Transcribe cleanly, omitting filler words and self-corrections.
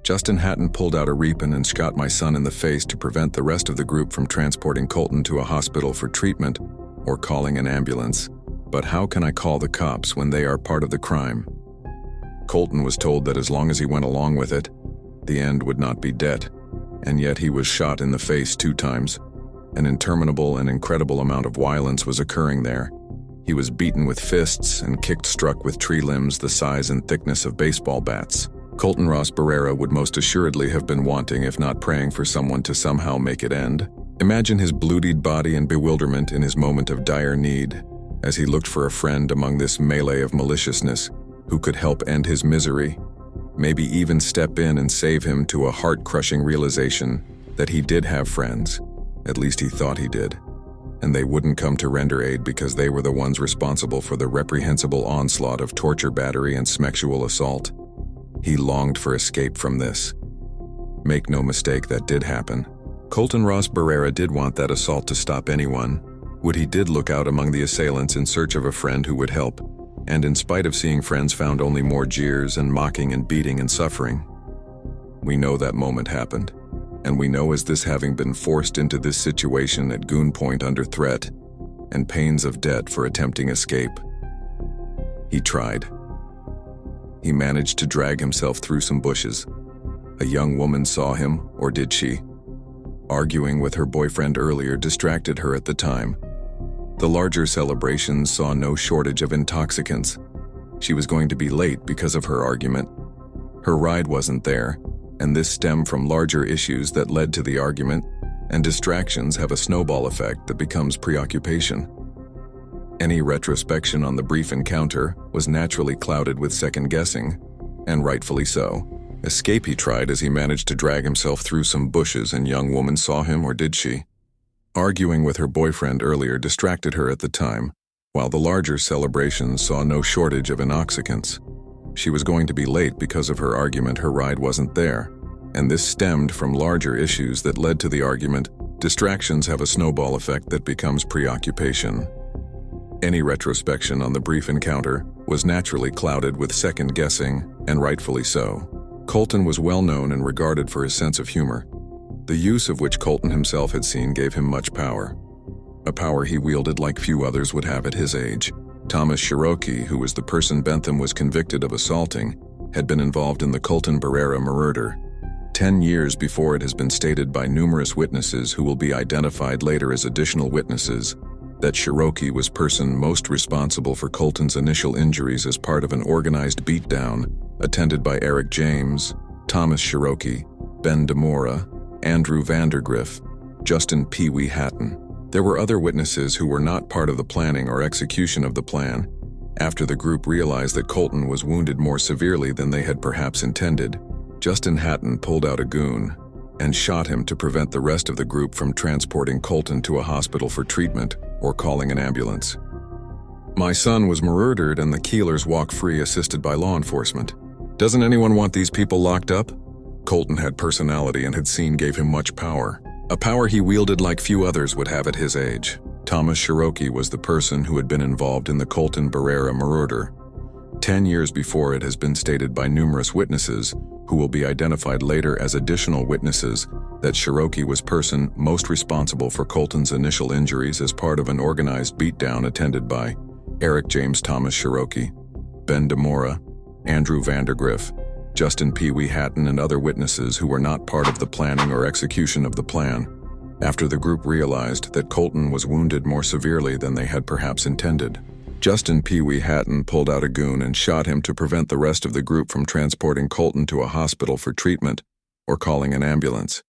Justin Hatton pulled out a weapon and shot my son in the face to prevent the rest of the group from transporting Colton to a hospital for treatment or calling an ambulance. But how can I call the cops when they are part of the crime? Colton was told that as long as he went along with it, the end would not be dead, and yet he was shot in the face 2 times. An interminable and incredible amount of violence was occurring there. He was beaten with fists and struck with tree limbs the size and thickness of baseball bats. Colton Ross Barrera would most assuredly have been wanting, if not praying, for someone to somehow make it end. Imagine his bloodied body and bewilderment in his moment of dire need, as he looked for a friend among this melee of maliciousness who could help end his misery, maybe even step in and save him, to a heart-crushing realization that he did have friends, at least he thought he did, and they wouldn't come to render aid because they were the ones responsible for the reprehensible onslaught of torture, battery, and sexual assault. He longed for escape from this. Make no mistake, that did happen. Colton Ross Barrera did want that assault to stop. Anyone he did look out among the assailants in search of a friend who would help, and in spite of seeing friends, found only more jeers and mocking and beating and suffering. We know that moment happened, and we know, as this having been forced into this situation at Goon Point under threat and pains of death for attempting escape. He tried. He managed to drag himself through some bushes. A young woman saw him, or did she? Arguing with her boyfriend earlier distracted her at the time. The larger celebrations saw no shortage of intoxicants. She was going to be late because of her argument. Her ride wasn't there, and this stemmed from larger issues that led to the argument, and distractions have a snowball effect that becomes preoccupation. Any retrospection on the brief encounter was naturally clouded with second-guessing, and rightfully so. Escape he tried as he managed to drag himself through some bushes, and young woman saw him, or did she? Arguing with her boyfriend earlier distracted her at the time, while the larger celebrations saw no shortage of intoxicants. She was going to be late because of her argument. Her ride wasn't there, and this stemmed from larger issues that led to the argument. Distractions have a snowball effect that becomes preoccupation. Any retrospection on the brief encounter was naturally clouded with second-guessing, and rightfully so. Colton was well known and regarded for his sense of humor, the use of which Colton himself had seen gave him much power. A power he wielded like few others would have at his age. Thomas Cherokee, who was the person Bentham was convicted of assaulting, had been involved in the Colton Barrera murder. 10 years before, it has been stated by numerous witnesses who will be identified later as additional witnesses that Cherokee was person most responsible for Colton's initial injuries as part of an organized beatdown attended by Eric James, Thomas Cherokee, Ben DeMora, Andrew Vandergriff, Justin Pee Wee Hatton. There were other witnesses who were not part of the planning or execution of the plan. After the group realized that Colton was wounded more severely than they had perhaps intended, Justin Hatton pulled out a goon and shot him to prevent the rest of the group from transporting Colton to a hospital for treatment or calling an ambulance. My son was murdered and the killers walk free, assisted by law enforcement. Doesn't anyone want these people locked up? Colton had personality and had seen gave him much power. A power he wielded like few others would have at his age. Thomas Cherokee was the person who had been involved in the Colton Barrera murder. 10 years before, it has been stated by numerous witnesses, who will be identified later as additional witnesses, that Cherokee was person most responsible for Colton's initial injuries as part of an organized beatdown attended by Eric James Thomas Cherokee, Ben DeMora, Andrew Vandergriff, Justin Pee Wee Hatton, and other witnesses who were not part of the planning or execution of the plan. After the group realized that Colton was wounded more severely than they had perhaps intended, Justin Pee Wee Hatton pulled out a goon and shot him to prevent the rest of the group from transporting Colton to a hospital for treatment or calling an ambulance.